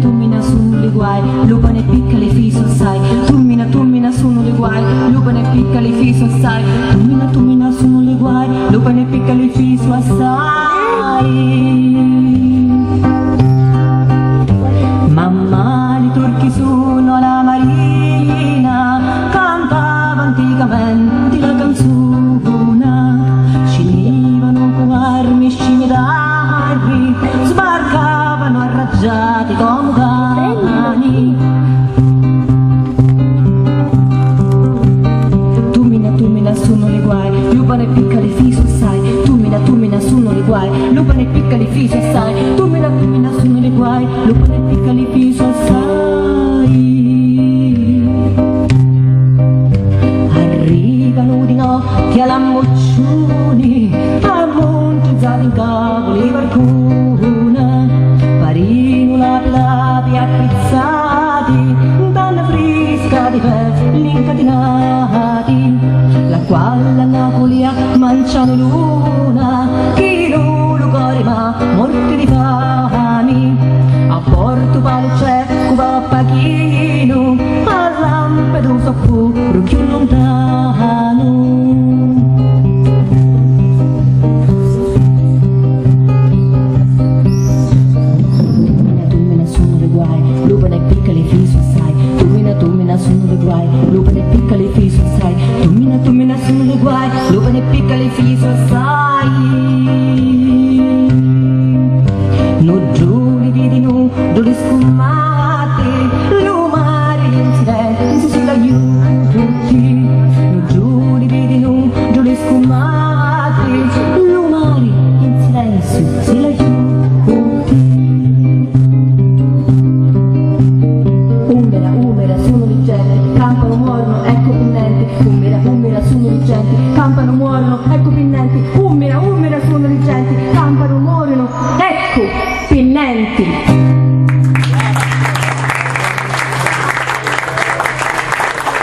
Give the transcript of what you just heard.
Tummina sono le guai, lupane piccoli fiso sai. Tummina sono le guai, lupane piccoli fiso sai. Tummina sono le guai, lupane piccoli fiso assai. Mamma i turchi sono la marina, cantava anticamente la canzone. Scendevano con armi e scimitarri, sbarcavano arraggiati come cani. Tummina sono le guai, lupane piccoli fiso sai. Tummina sono le guai, lupane piccoli fiso sai. Tummina sono le guai, lupane piccoli fiso sai. Arrivano di notte alla moccioni, ammontizzati in capo le barcone, parino lapi appizzati, dalla fresca di pezzi incatenati, la quale a Napoli a manciano luna, chi non lo cuore ma morti di fame, a Porto Palo c'è Cuba Pachino, a Lampedusa pure più lontano. Tummina sono le guai, lupane piccoli fiso sai. Tummina sono le guai, lupane piccoli fiso sai. Tummina sono le guai, lupane piccoli fiso sai. No giù li vedi nu, dove sfumate, lumare in silenzio si l'aiuti. No giù li vedi nu, dove sfumate, lumare in silenzio si l'aiuti. Umera sono leggende, campano muoiono, ecco pinnenti. Umera sono leggende, campano muoiono, ecco pinnenti. Umera sono leggende, campano muoiono, ecco pinnenti.